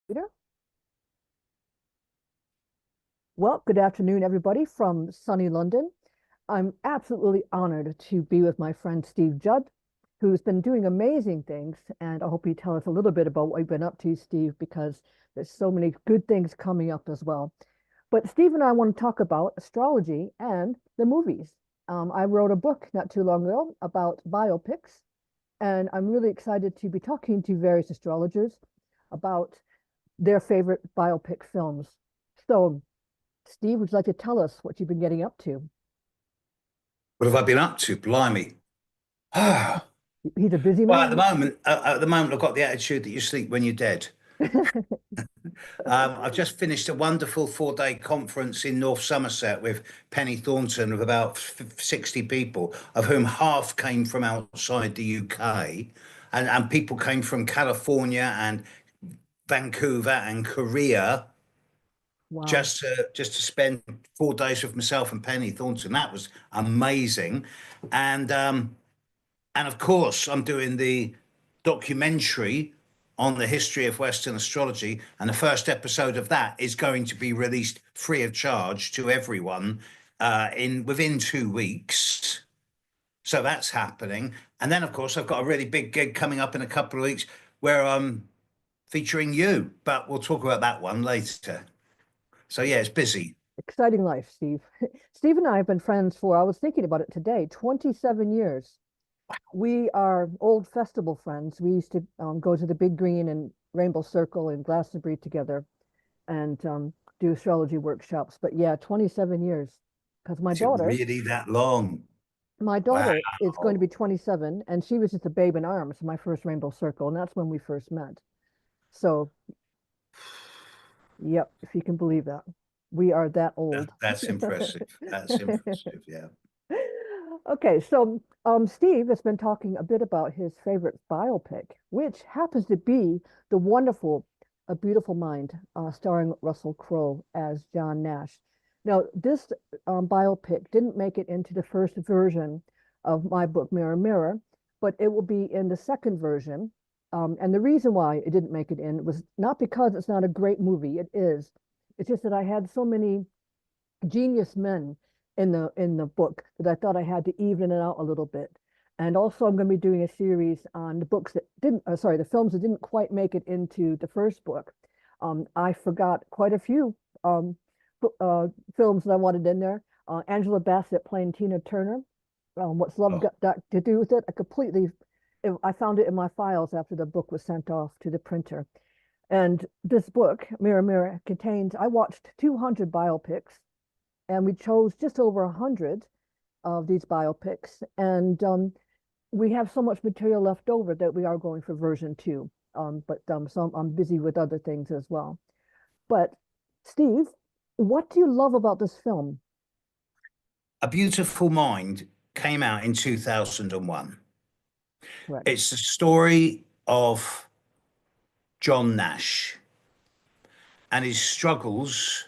Peter? Well, good afternoon, everybody from sunny London. I'm absolutely honored to be with my friend Steve Judd, who's been doing amazing things. And I hope you tell us a little bit about what you've been up to, Steve, because there's so many good things coming up as well. But Steve and I want to talk about astrology and the movies. I wrote a book not too long ago about biopics, and I'm really excited to be talking to various astrologers about their favorite biopic films. So, Steve, would you like to tell us what you've been getting up to? What have I been up to? Blimey. well, He's a busy at the man. moment, at the moment, I've got the attitude that you sleep when you're dead. I've just finished a wonderful 4-day conference in North Somerset with Penny Thornton of about 60 people, of whom half came from outside the UK, and people came from California and Vancouver and Korea Wow. just to spend 4 days with myself and Penny Thornton. That was amazing, and of course, I'm doing the documentary on the history of Western astrology, and the first episode of that is going to be released free of charge to everyone in within 2 weeks. So that's happening, and then of course I've got a really big gig coming up in a couple of weeks where I'm featuring you, but we'll talk about that one later. So yeah, it's busy. Exciting life, Steve. Steve and I have been friends for, I was thinking about it today, 27 years. We are old festival friends. We used to go to the Big Green and Rainbow Circle in Glastonbury together and do astrology workshops. But yeah, 27 years. Because Is it really that long? my Wow. daughter is going to be 27, and she was just a babe in arms, my first Rainbow Circle, and that's when we first met. So, yep, if you can believe that. We are that old. That's impressive. That's impressive. Yeah. Okay, so Steve has been talking a bit about his favorite biopic, which happens to be the wonderful A Beautiful Mind, starring Russell Crowe as John Nash. Now, this biopic didn't make it into the first version of my book, Mirror Mirror, but it will be in the second version. And the reason why it didn't make it in was not because it's not a great movie, it is. It's just that I had so many genius men in the book that I thought I had to even it out a little bit. And also, I'm going to be doing a series on the books that didn't, sorry, the films that didn't quite make it into the first book. I forgot quite a few films that I wanted in there. Angela Bassett playing Tina Turner. What's Love Oh, got to do with it? I found it in my files after the book was sent off to the printer. And this book, Mirror Mirror, contains, I watched 200 biopics, and we chose just over 100 of these biopics. And we have so much material left over that we are going for version two. So I'm busy with other things as well. But Steve, what do you love about this film? A Beautiful Mind came out in 2001. Correct. It's the story of John Nash and his struggles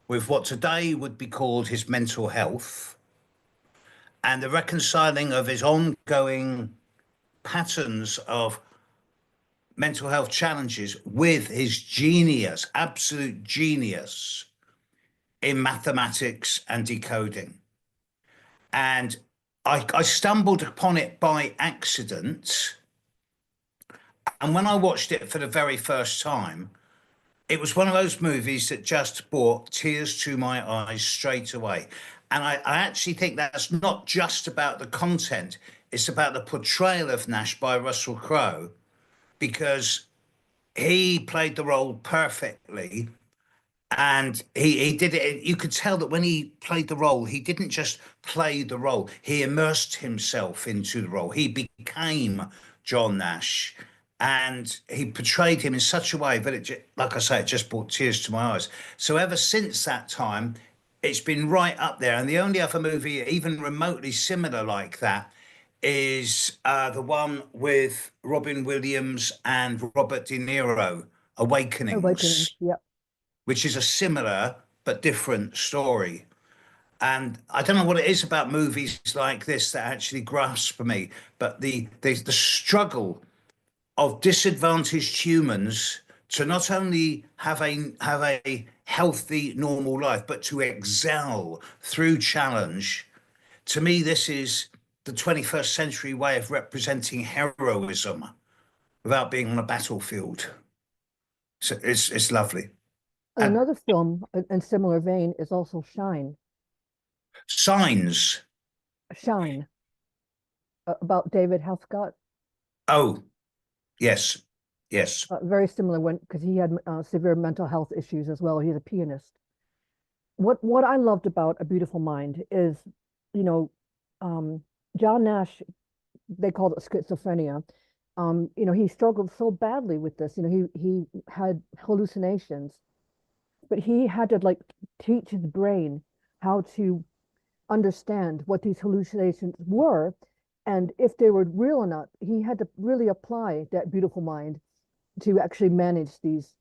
with what today would be called his mental health, and the reconciling of his ongoing patterns of mental health challenges with his genius, absolute genius in mathematics and decoding. And I stumbled upon it by accident. And when I watched it for the very first time, it was one of those movies that just brought tears to my eyes straight away. And I actually think that's not just about the content, it's about the portrayal of Nash by Russell Crowe, because he played the role perfectly. And he did it. You could tell that when he played the role, he didn't just play the role, he immersed himself into the role. He became John Nash. And he portrayed him in such a way that like I say, it just brought tears to my eyes. So ever since that time, it's been right up there. And the only other movie, even remotely similar like that, is the one with Robin Williams and Robert De Niro, Awakening. Awakenings, Yep. which is a similar but different story. And I don't know what it is about movies like this that actually grasp me, but the struggle of disadvantaged humans to not only have a healthy, normal life, but to excel through challenge. To me, this is the 21st century way of representing heroism without being on a battlefield. So it's lovely. And And another film in similar vein is also Shine. Signs. Shine, about David Helfgott. Oh, yes, yes, Very similar when because he had severe mental health issues as well. He's a pianist. What I loved about A Beautiful Mind is, you know, um, John Nash, they called it schizophrenia. He struggled so badly with this. He had hallucinations, but he had to like teach his brain how to understand what these hallucinations were, and if they were real or not. He had to really apply that beautiful mind to actually manage these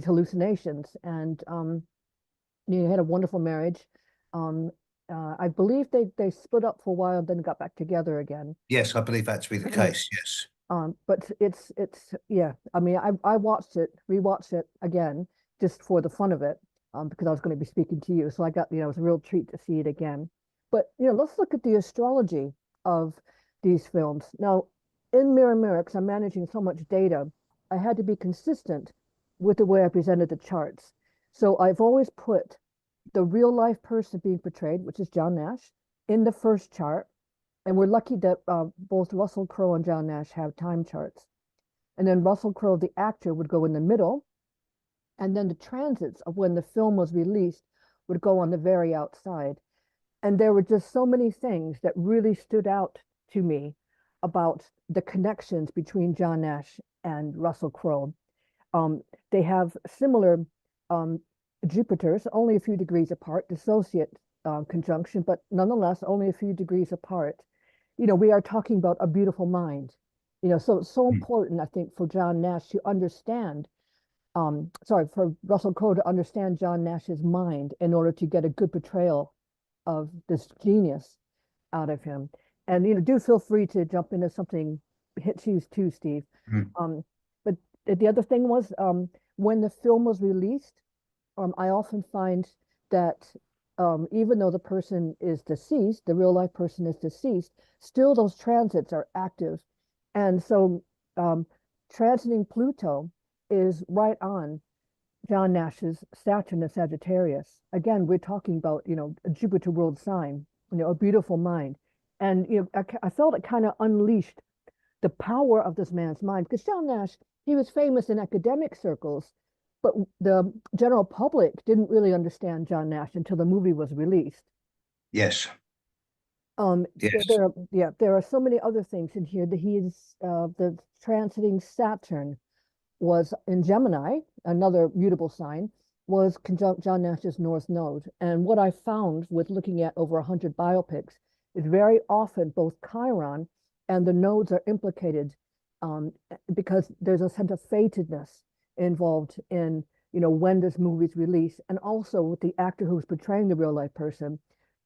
hallucinations. And he had a wonderful marriage. Um, I believe they split up for a while, then got back together again. yes. I believe that to be the case. Yes. But it's yeah. I mean, I watched it, rewatched it again just for the fun of it, because I was going to be speaking to you, so I got it was a real treat to see it again. But let's look at the astrology of these films now. In Mirror Mirror, because I'm managing so much data, I had to be consistent with the way I presented the charts. So I've always put the real life person being portrayed, which is John Nash, in the first chart. And we're lucky that both Russell Crowe and John Nash have time charts. And then Russell Crowe, the actor, would go in the middle. And then the transits of when the film was released would go on the very outside. And there were just so many things that really stood out to me about the connections between John Nash and Russell Crowe. They have similar Jupiters, only a few degrees apart, dissociate conjunction, but nonetheless only a few degrees apart. We are talking about a beautiful mind. So it's so important, I think, for John Nash to understand, for Russell Crowe to understand John Nash's mind in order to get a good portrayal of this genius out of him. And, do feel free to jump into something, hit you too, Steve. Mm. But the other thing was, when the film was released, I often find that even though the person is deceased, the real life person is deceased, still those transits are active. And so transiting Pluto is right on John Nash's Saturn and Sagittarius. Again, we're talking about, a Jupiter world sign, a beautiful mind. And, I felt it kind of unleashed the power of this man's mind, because John Nash, he was famous in academic circles, but the general public didn't really understand John Nash until the movie was released. Yes. Yes. There are so many other things in here. That he is the transiting Saturn was in Gemini, another mutable sign, was conjunct John Nash's North Node. And what I found with looking at over 100 biopics is very often both Chiron and the nodes are implicated, because there's a sense of fatedness involved in, when this movie's released, and also with the actor who's portraying the real life person.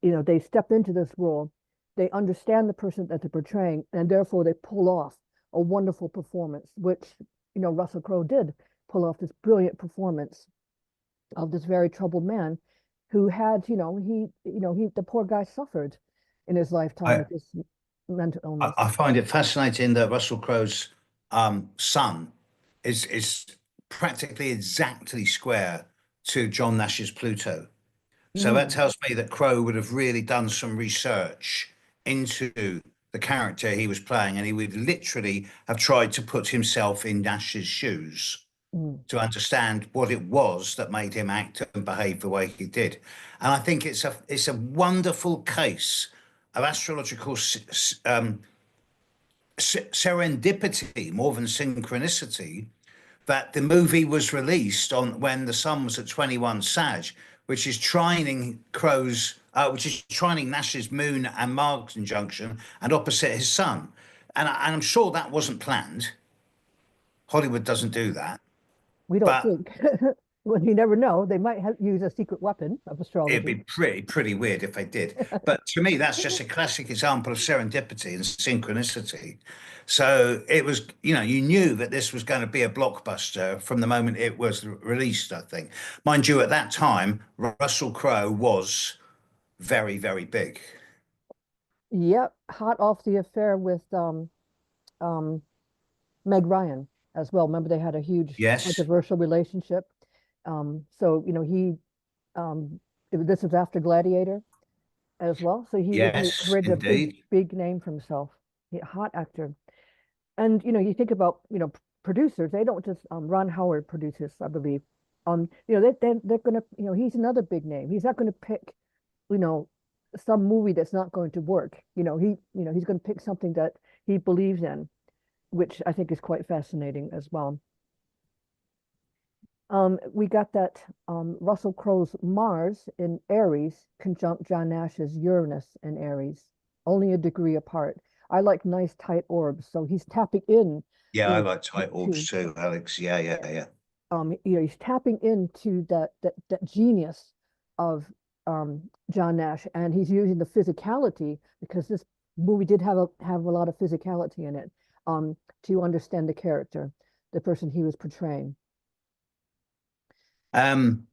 They step into this role, they understand the person that they're portraying, and therefore they pull off a wonderful performance, which, Russell Crowe did pull off this brilliant performance of this very troubled man who had, the poor guy suffered in his lifetime I, with this mental I illness. I find it fascinating that Russell Crowe's son is practically exactly square to John Nash's Pluto. So that Mm, tells me that Crowe would have really done some research into the character he was playing, and he would literally have tried to put himself in Nash's shoes mm. to understand what it was that made him act and behave the way he did. And I think it's a wonderful case of astrological serendipity more than synchronicity, that the movie was released on when the sun was at 21 Sag, which is trining which is trining Nash's moon and Mars conjunction and opposite his sun. And I'm sure that wasn't planned. Hollywood doesn't do that. We don't But think. Well, you never know. They might use a secret weapon of It'd astrology. be pretty weird if they did. But to me, that's just a classic example of serendipity and synchronicity. So it was, you knew that this was going to be a blockbuster from the moment it was released, I think. Mind you, at that time, Russell Crowe was very big. Yep, hot off the affair with um, Meg Ryan as well. Remember, they had a huge Yes, controversial relationship. So um, this was after Gladiator as well. So he yes, created a indeed. big name for himself. Hot actor. And you think about producers. They don't just Ron Howard produces, I believe. They're gonna he's another big name. He's not gonna pick you know some movie that's not going to work. He's going to pick something that he believes in, which I think is quite fascinating as well. We got that Russell Crowe's Mars in Aries conjunct John Nash's Uranus in Aries, only a degree apart. I like nice tight orbs, so he's tapping in, Yeah, you I know, like tight to orbs too, Alex. Yeah, yeah, yeah, yeah. he's tapping into that genius of John Nash, and he's using the physicality because this movie did have a lot of physicality in it, to understand the character, the person he was portraying. Um,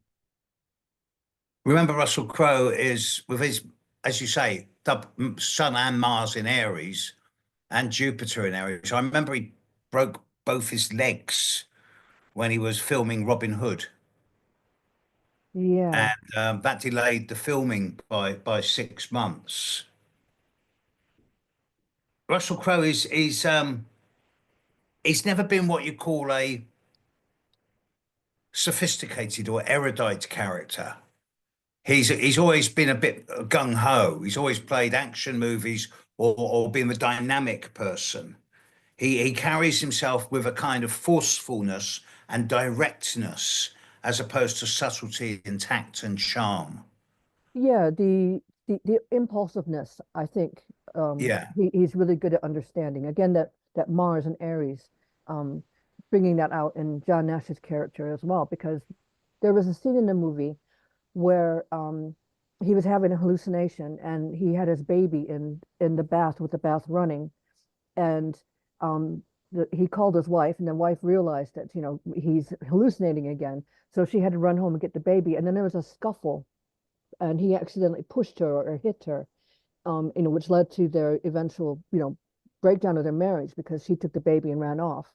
Remember, Russell Crowe is with his, as you say, the Sun and Mars in Aries and Jupiter in Aries. I remember he broke both his legs when he was filming Robin Hood, Yeah, and that delayed the filming by 6 months. Russell Crowe is he's never been what you call a sophisticated or erudite character. He's always been a bit gung ho. He's always played action movies or been the dynamic person. He carries himself with a kind of forcefulness and directness as opposed to subtlety and tact and charm. yeah. The impulsiveness, I think, Yeah. he's really good at understanding. Again, that Mars and Aries, um, bringing that out in John Nash's character as well, because there was a scene in the movie where he was having a hallucination and he had his baby in the bath with the bath running, and he called his wife, and the wife realized that he's hallucinating again, so she had to run home and get the baby, and then there was a scuffle, and he accidentally pushed her or hit her, which led to their eventual breakdown of their marriage because she took the baby and ran off.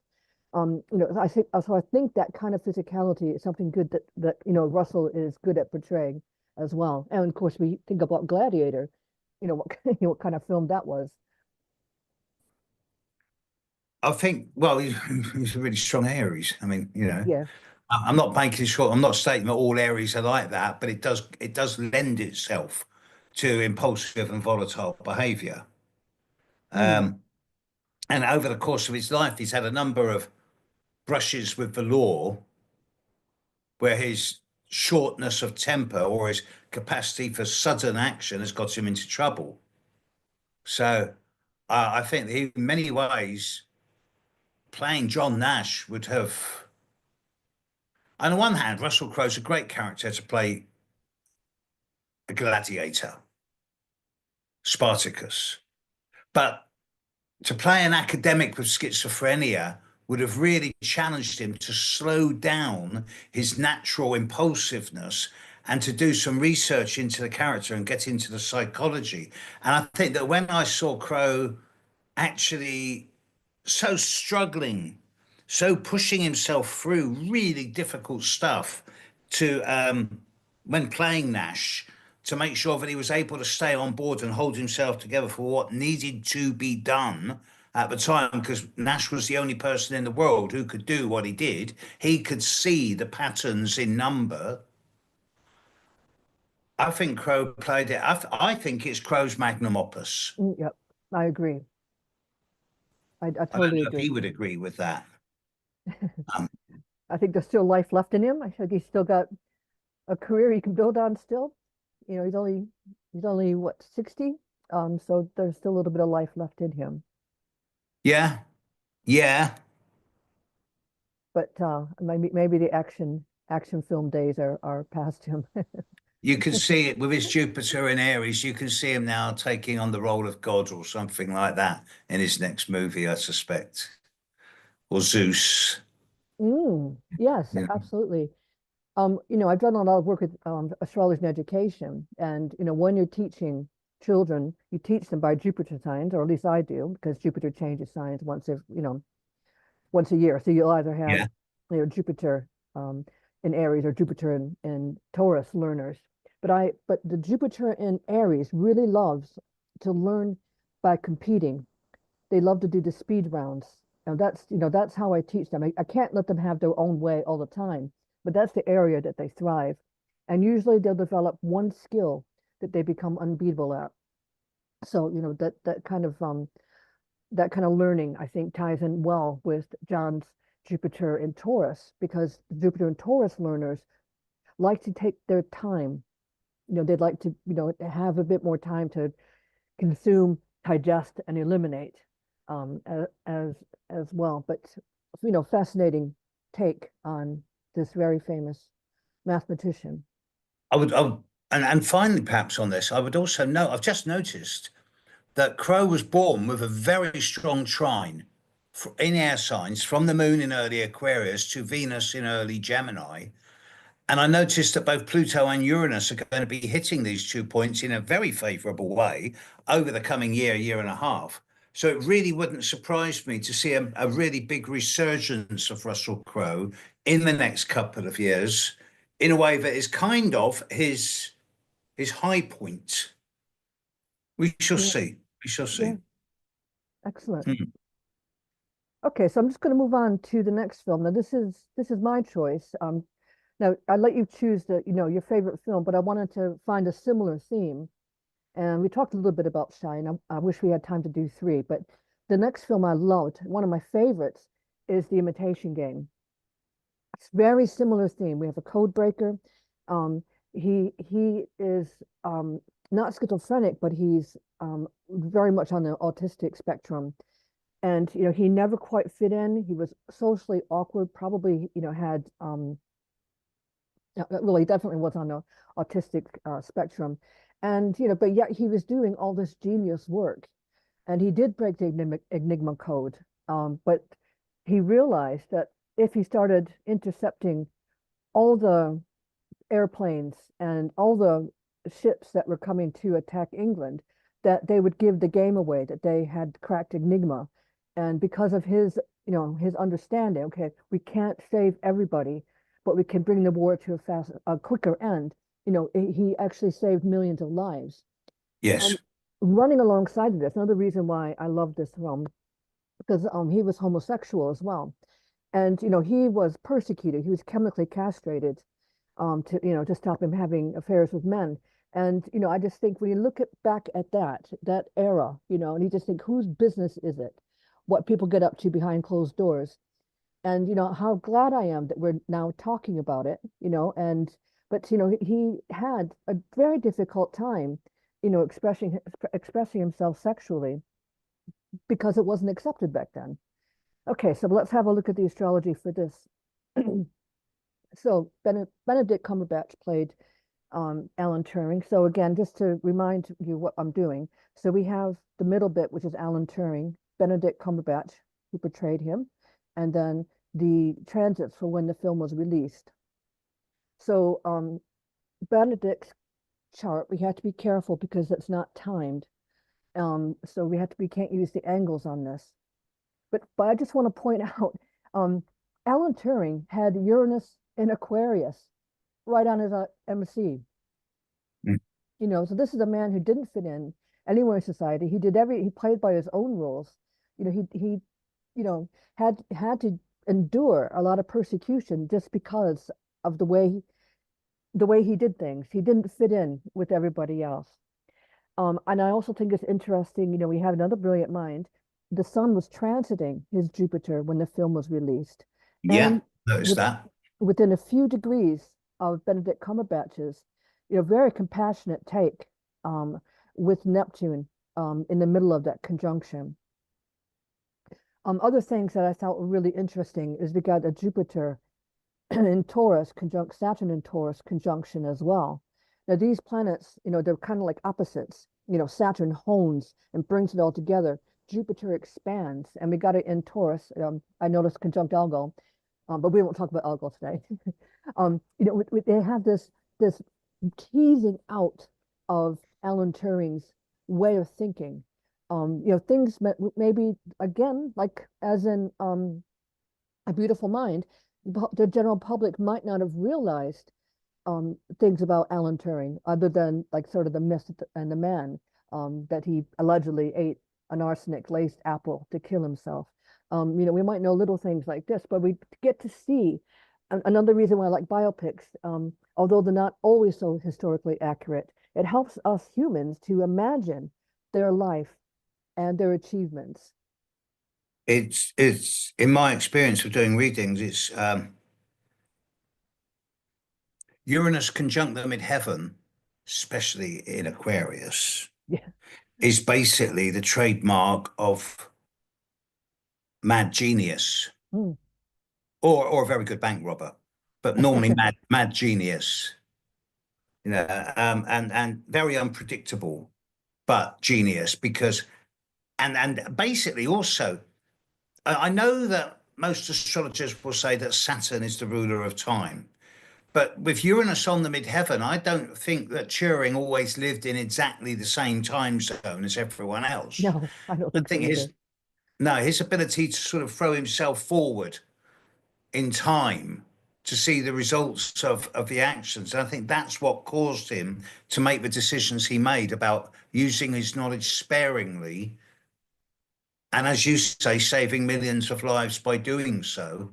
I think that kind of physicality is something good that Russell is good at portraying as well. And of course, we think about Gladiator, what what kind of film that was. I think, well, he's a really strong Aries. I mean, Yeah. I'm not making sure, I'm not stating that all Aries are like that, but it does lend itself to impulsive and volatile behavior. Mm. Um, and over the course of his life, he's had a number of brushes with the law where his shortness of temper or his capacity for sudden action has got him into trouble. So I think that in many ways, playing John Nash would have, on the one hand, Russell Crowe's a great character to play a gladiator, Spartacus. But to play an academic with schizophrenia would have really challenged him to slow down his natural impulsiveness and to do some research into the character and get into the psychology. And I think that when I saw Crowe actually so struggling, so pushing himself through really difficult stuff to when playing Nash to make sure that he was able to stay on board and hold himself together for what needed to be done at the time, because Nash was the only person in the world who could do what he did. He could see the patterns in number. I think Crowe played it. I think it's Crowe's magnum opus. Yep, I agree. I I don't totally know if agree. he would agree with that. Um, I think there's still life left in him. I think he's still got a career he can build on still. He's only what, 60? So there's still a little bit of life left in him. yeah, yeah. But maybe the action action film days are past him. You can see it with his Jupiter in Aries. You can see him now taking on the role of God or something like that in his next movie, I suspect, or Zeus. Yes, You know, absolutely. I've done a lot of work with astrology and education, and when you're teaching children, you teach them by Jupiter signs, or at least I do, because Jupiter changes signs once a year. So you'll either have, yeah. Jupiter um, in Aries or Jupiter in Taurus learners. But the Jupiter in Aries really loves to learn by competing. They love to do the speed rounds. And that's how I teach them. I can't let them have their own way all the time, but that's the area that they thrive. And usually they'll develop one skill that they become unbeatable at. So, that kind of learning, I think, ties in well with John's Jupiter in Taurus, because the Jupiter in Taurus learners like to take their time. They'd like to, have a bit more time to consume, digest, and eliminate as well. But fascinating take on this very famous mathematician. And finally, perhaps on this, I would also note, I've just noticed that Crowe was born with a very strong trine in air signs from the moon in early Aquarius to Venus in early Gemini. And I noticed that both Pluto and Uranus are going to be hitting these 2 points in a very favorable way over the coming year, year and a half. So it really wouldn't surprise me to see a really big resurgence of Russell Crowe in the next couple of years in a way that is kind of his high point. We shall Yeah, see. We shall yeah, see. excellent. Hmm. Okay, so I'm just going to move on to the next film. Now, this is my choice. Now I let you choose your favorite film, but I wanted to find a similar theme. And we talked a little bit about Shine. I wish we had time to do three, but the next film I loved, one of my favorites, is The Imitation Game. It's very similar theme. We have a code breaker. Um, he is not schizophrenic, but he's very much on the autistic spectrum. And he never quite fit in. He was socially awkward. Probably had well, he definitely was on the autistic spectrum, and but yet he was doing all this genius work, and he did break the Enigma code. But he realized that if he started intercepting all the airplanes and all the ships that were coming to attack England, that they would give the game away, that they had cracked Enigma. And because of his understanding, okay, we can't save everybody, but we can bring the war to a quicker end. He actually saved millions of lives. Yes. And running alongside of this, another reason why I love this film, because he was homosexual as well. And he was persecuted. He was chemically castrated to stop him having affairs with men. And I just think when you look back at that era, and you just think, whose business is it? What people get up to behind closed doors. And how glad I am that we're now talking about it. But he had a very difficult time, expressing himself sexually because it wasn't accepted back then. Okay, so let's have a look at the astrology for this. So Benedict Cumberbatch played Alan Turing. So again, just to remind you what I'm doing. So we have the middle bit, which is Alan Turing, Benedict Cumberbatch, who portrayed him, and then the transits for when the film was released. So Benedict's chart, we have to be careful because it's not timed. So we can't use the angles on this. But I just want to point out, Alan Turing had Uranus in Aquarius right on his MC. Mm. So this is a man who didn't fit in anywhere in society. He played by his own rules. He had to endure a lot of persecution just because of the way he did things. He didn't fit in with everybody else. And I also think it's interesting, we have another brilliant mind. The sun was transiting his Jupiter when the film was released. Yeah. And Notice with, that. within a few degrees of Benedict Cumberbatch's, very compassionate take with Neptune in the middle of that conjunction. Other things that I thought were really interesting is we got a Jupiter in Taurus conjunct Saturn in Taurus conjunction as well. Now these planets, they're kind of like opposites. Saturn hones and brings it all together. Jupiter expands, and we got it in Taurus. I noticed conjunct Algol, but we won't talk about Algol today. They have this teasing out of Alan Turing's way of thinking. Things maybe again, like as in A Beautiful Mind, the general public might not have realized things about Alan Turing, other than like sort of the myth and the man, that he allegedly ate an arsenic-laced apple to kill himself. We might know little things like this, but we get to see another reason why I like biopics, although they're not always so historically accurate. It helps us humans to imagine their life and their achievements. It's in my experience of doing readings, it's Uranus conjunct the midheaven, especially in Aquarius, Yeah. is basically the trademark of mad genius, Mm. or a very good bank robber, but normally mad genius, and very unpredictable, but genius because and basically also I know that most astrologers will say that Saturn is the ruler of time. But with Uranus on the midheaven, I don't think that Turing always lived in exactly the same time zone as everyone else. No, I don't I think so think either. his ability to sort of throw himself forward in time to see the results of the actions. And I think that's what caused him to make the decisions he made about using his knowledge sparingly. And as you say, saving millions of lives by doing so.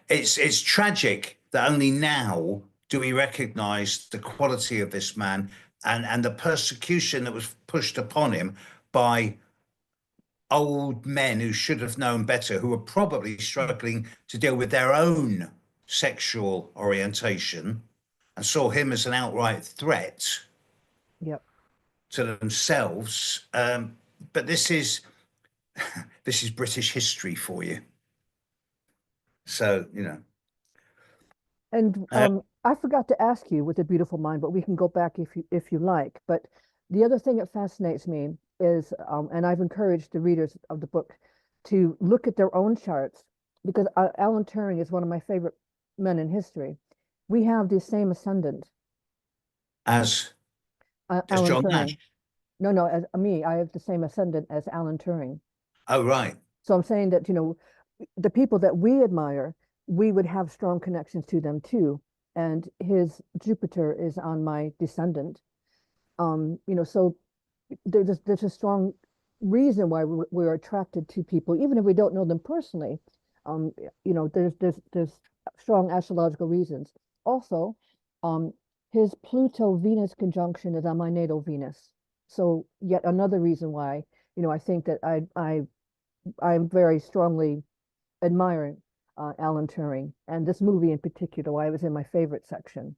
It's tragic that only now do we recognize the quality of this man and the persecution that was pushed upon him by old men who should have known better, who were probably Mm. struggling to deal with their own sexual orientation and saw him as an outright threat Yep. to themselves. But this is British history for you. So, And uh, I forgot to ask you with A Beautiful Mind, but we can go back if you like. But the other thing that fascinates me is, and I've encouraged the readers of the book to look at their own charts, because Alan Turing is one of my favorite men in history. We have the same ascendant, as as Alan John Nash. Turing. No, no, as me, I have the same ascendant as Alan Turing. Oh, right. So I'm saying that, the people that we admire, we would have strong connections to them too. And his Jupiter is on my descendant. So there's a strong reason why we're attracted to people, even if we don't know them personally. There's strong astrological reasons. Also, um, his Pluto Venus conjunction is on my natal Venus. So yet another reason why, I think that I'm very strongly admiring Alan Turing, and this movie in particular, why it was in my favorite section.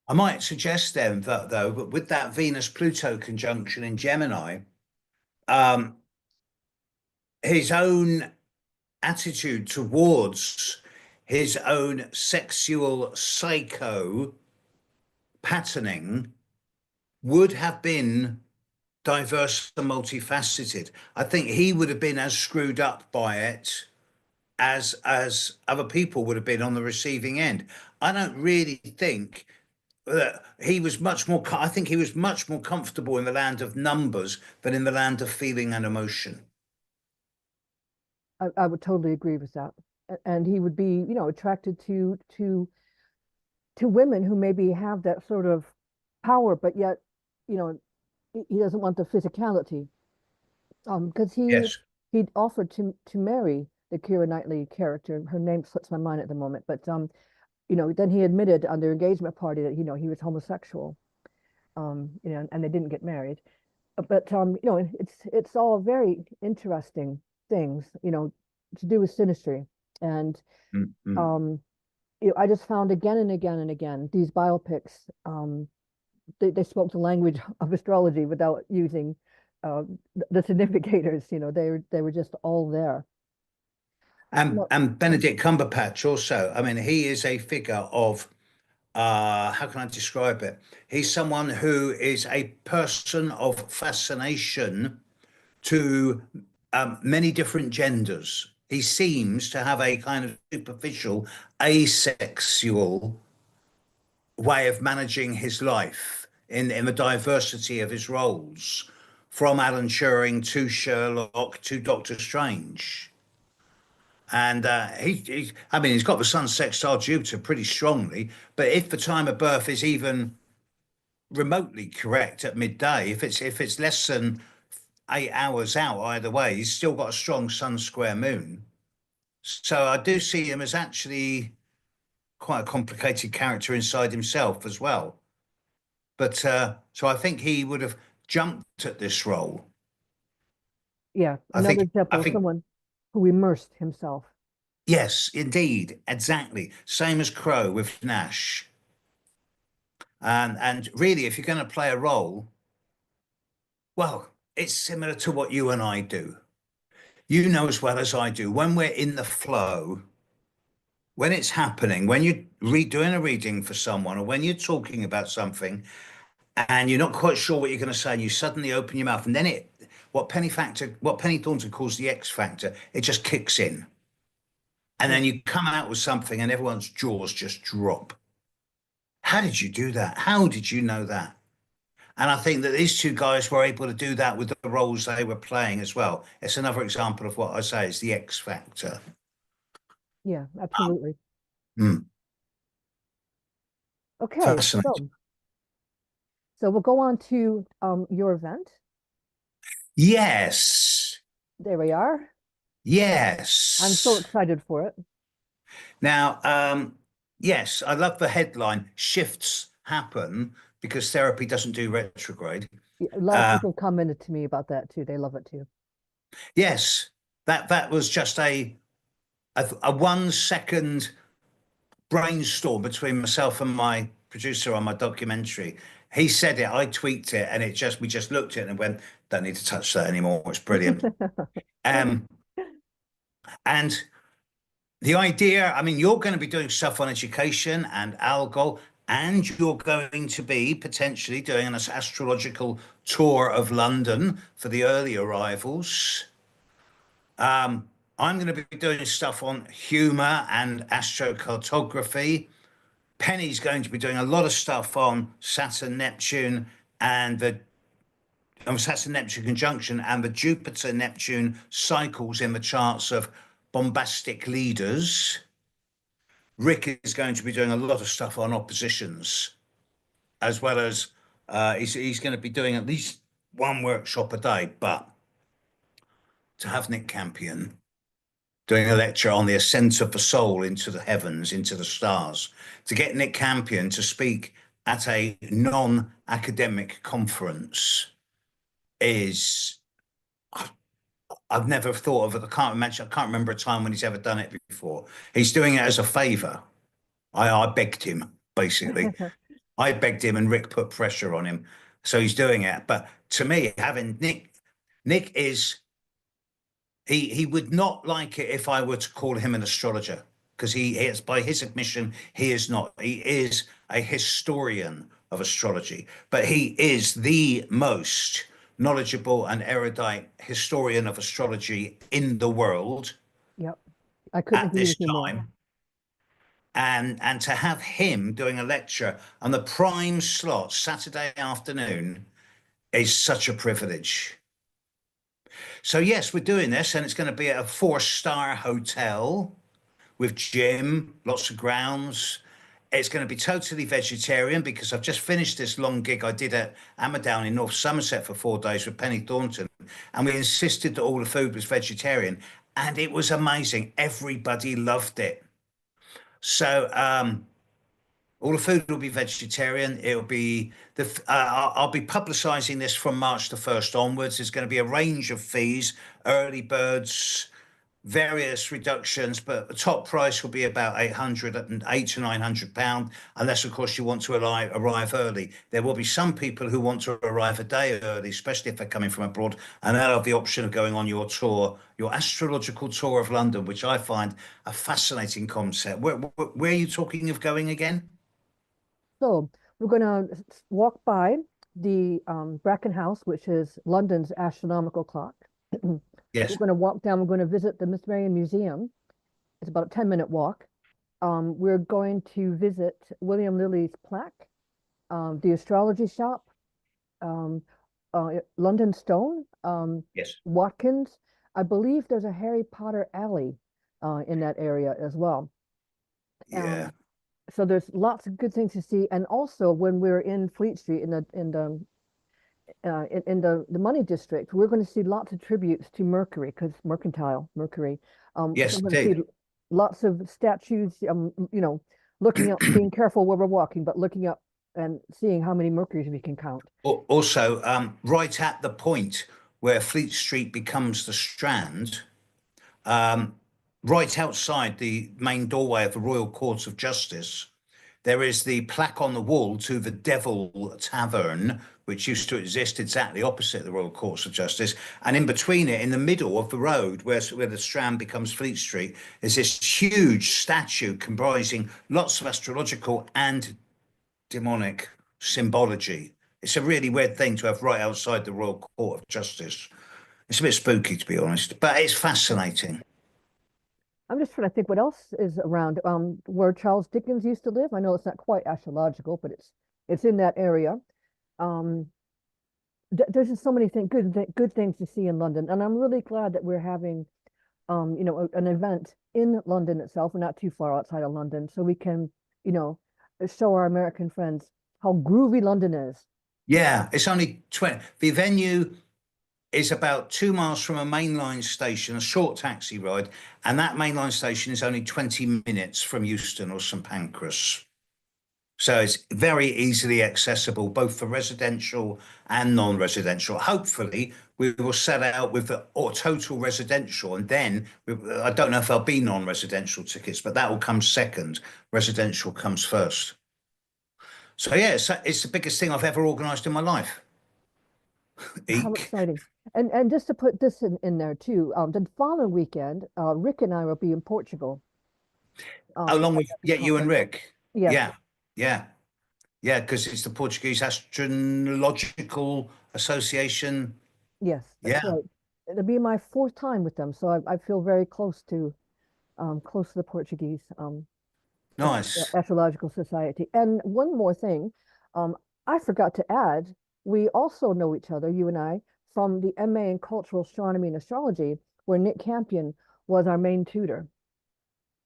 I might suggest then that though, but with that Venus-Pluto conjunction in Gemini, um, his own attitude towards his own sexual psycho patterning would have been diverse and multifaceted. I think he would have been as screwed up by it as other people would have been on the receiving end. I don't really think he was much more. I think he was much more comfortable in the land of numbers than in the land of feeling and emotion. I would totally agree with that. And he would be, attracted to women who maybe have that sort of power, but yet, you know, he doesn't want the physicality. Because Yes. he'd offered to marry the Keira Knightley character. Her name slips my mind at the moment, but then he admitted on their engagement party that he was homosexual. And they didn't get married. But it's all very interesting things, to do with synastry. And Mm-hmm. um, I just found again and again and again these biopics. They spoke the language of astrology without using the significators. They were just all there. No, and Benedict Cumberbatch also. I mean, he is a figure of how can I describe it? He's someone who is a person of fascination to many different genders. He seems to have a kind of superficial, asexual way of managing his life in the diversity of his roles, from Alan Turing to Sherlock to Doctor Strange. And I mean, he's got the sun sextile Jupiter pretty strongly. But if the time of birth is even remotely correct at midday, if it's less than 8 hours out either way, he's still got a strong sun square moon. So I do see him as actually quite a complicated character inside himself as well. But so I think he would have jumped at this role. yeah, I another think I example of think someone who immersed himself. yes, indeed, exactly. Same as Crowe with Nash. And really, if you're going to play a role, well, it's similar to what you and I do. You know as well as I do, when we're in the flow, when it's happening, when you're doing a reading for someone, or when you're talking about something and you're not quite sure what you're going to say, and you suddenly open your mouth, and then what Penny Thornton calls the X factor, it just kicks in. And Yeah, then you come out with something and everyone's jaws just drop. How did you do that? How did you know that? And I think that these two guys were able to do that with the roles they were playing as well. It's another example of what I say is the X factor. yeah, absolutely. Hmm, Okay, fascinating. so we'll go on to your event. Yes. There we are. I'm so Yes. excited for it. Now, yes, I love the headline shifts happen because therapy doesn't do retrograde. Yeah, a lot of Uh, people commented to me about that too. They love it too. yes, that was just a 1 second brainstorm between myself and my producer on my documentary. He said it, I tweaked it, and we just looked at it and went, don't need to touch that anymore. It's brilliant. Um, and the idea, I mean, you're going to be doing stuff on education and algol, and you're going to be potentially doing an astrological tour of London for the early arrivals. I'm going to be doing stuff on humor and astrocartography. Penny's going to be doing a lot of stuff on Saturn, Neptune, and the Saturn Neptune conjunction and the Jupiter Neptune cycles in the charts of bombastic leaders. Rick is going to be doing a lot of stuff on oppositions, as well as he's going to be doing at least one workshop a day. But to have Nick Campion doing a lecture on the ascent of the soul into the heavens, into the stars, to get Nick Campion to speak at a non-academic conference is I've never thought of it. I can't remember a time when he's ever done it before. He's doing it as a favor. I begged him, basically. I begged him and Rick put pressure on him. So he's doing it. But to me, having Nick is he would not like it if I were to call him an astrologer, because he is, by his admission, he is not. He is a historian of astrology, but he is the most knowledgeable and erudite historian of astrology in the world Yep. I couldn't at agree this with you more. time. And to have him doing a lecture on the prime slot Saturday afternoon is such a privilege. So yes, we're doing this, and it's going to be at a 4-star hotel with gym, lots of grounds. It's going to be totally vegetarian because I've just finished this long gig I did at Amadown in North Somerset for 4 days with Penny Thornton, and we insisted that all the food was vegetarian, and it was amazing. Everybody loved it. So all the food will be vegetarian. It'll be I'll be publicising this from March the 1st onwards. There's going to be a range of fees, early birds, various reductions, but the top price will be about 8 to 900 pound, unless of course you want to arrive early. There will be some people who want to arrive a day early, especially if they're coming from abroad, and they'll have the option of going on your tour, your astrological tour of London, which I find a fascinating concept. Where are you talking of going again? So we're going to walk by the Bracken House, which is London's astronomical clock. We're Yes. going to walk down. We're going to visit the Miss Marion Museum. It's about a 10-minute walk. We're going to visit William Lilly's plaque, the astrology shop, um, London Stone, Yes. Watkins. I believe there's a Harry Potter alley in that area as well. Yeah. Um, so there's lots of good things to see. And also when we're in Fleet Street in the money district, we're going to see lots of tributes to Mercury because Mercury. So Yes, I'm going to see indeed. lots of statues. Looking up, being careful where we're walking, but looking up and seeing how many Mercuries we can count. Also, right at the point where Fleet Street becomes the Strand, um, right outside the main doorway of the Royal Court of Justice, there is the plaque on the wall to the Devil Tavern, which used to exist exactly opposite the Royal Courts of Justice. And in between it, in the middle of the road where the Strand becomes Fleet Street, is this huge statue comprising lots of astrological and demonic symbology. It's a really weird thing to have right outside the Royal Court of Justice. It's a bit spooky, to be honest, but it's fascinating. I'm just trying to think what else is around where Charles Dickens used to live. I know it's not quite astrological, but it's in that area. Um, there's just so many good things to see in London, and I'm really glad that we're having an event in London itself. We're not too far outside of London, so we can you know show our American friends how groovy London is. Yeah, it's only 20. The venue is about 2 miles from a mainline station, a short taxi ride, and that mainline station is only 20 minutes from Euston or St Pancras. So it's very easily accessible, both for residential and non-residential. Hopefully, we will set out with the or total residential, and then I don't know if there'll be non-residential tickets, but that will come second. Residential comes first. So yeah, it's the biggest thing I've ever organised in my life. How Eek. exciting. And just to put this in there too, the following weekend, Rick and I will be in Portugal Along at with this yeah, you and conference. Rick. Yes, Yeah, yeah, yeah, because it's the Portuguese Astrological Association. yes, that's Yeah, right. It'll be my fourth time with them, so I feel very close to the Portuguese nice. Astrological Society. And one more thing, um, I forgot to add, we also know each other, you and I, from the MA in Cultural Astronomy and Astrology, where Nick Campion was our main tutor.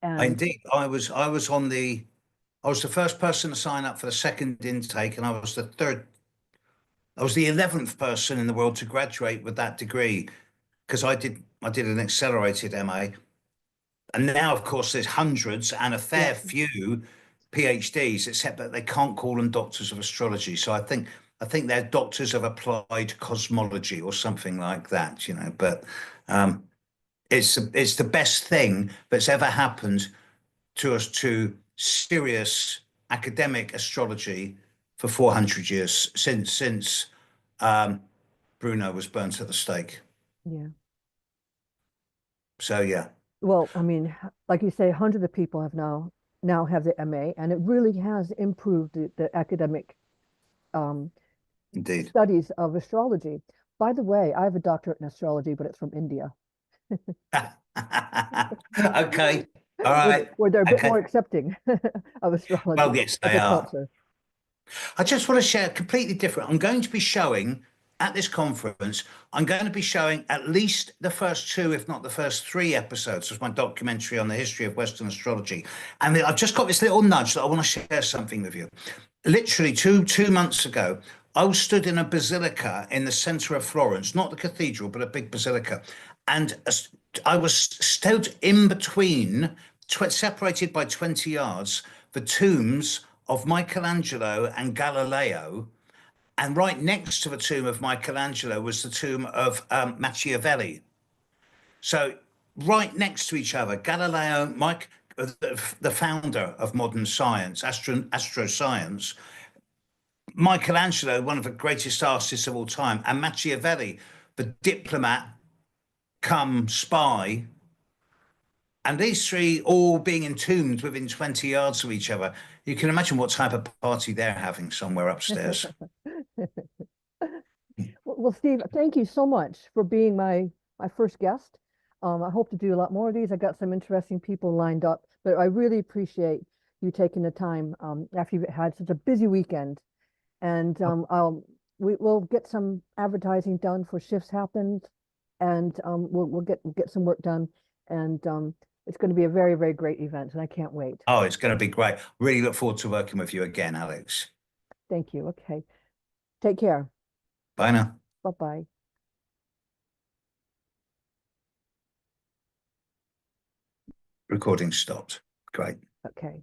And Indeed, I was the first person to sign up for the second intake, and I was the 11th person in the world to graduate with that degree because I did an accelerated MA. And now, of course, there's hundreds and a yeah, fair few PhDs, except that they can't call them doctors of astrology. So I think they're doctors of applied cosmology or something like that, But um, it's the best thing that's ever happened to serious academic astrology for 400 years since um, Bruno was burnt at the stake. yeah. So yeah, Well, I mean, like you say, hundreds of people have now have the MA, and it really has improved the academic um, indeed. studies of astrology. By the way, I have a doctorate in astrology, but it's from India, Okay. All where, right. where they're a bit more Okay. accepting of astrology Well, yes, as they a are. culture. I just want to share completely different. I'm going to be showing at this conference, I'm going to be showing at least the first two, if not the first three episodes of my documentary on the history of Western astrology. And I've just got this little nudge that I want to share something with you. Literally two months ago, I was stood in a basilica in the center of Florence, not the cathedral, but a big basilica. And I was stood in between, separated by 20 yards, the tombs of Michelangelo and Galileo. And right next to the tomb of Michelangelo was the tomb of Machiavelli. So right next to each other. Galileo, Mike, the founder of modern science, astroscience, Michelangelo, one of the greatest artists of all time, and Machiavelli, the diplomat come spy, and these three all being entombed within 20 yards of each other. You can imagine what type of party they're having somewhere upstairs. Well, Steve, thank you so much for being my first guest. I hope to do a lot more of these. I got some interesting people lined up, but I really appreciate you taking the time after you've had such a busy weekend. And we will get some advertising done for Shifts Happened, and we'll get some work done. And it's going to be a very, very great event, and I can't wait. Oh, it's going to be great. Really look forward to working with you again, Alex. Thank you. Okay. Take care. Bye now. Bye-bye. Recording stopped. Great. Okay.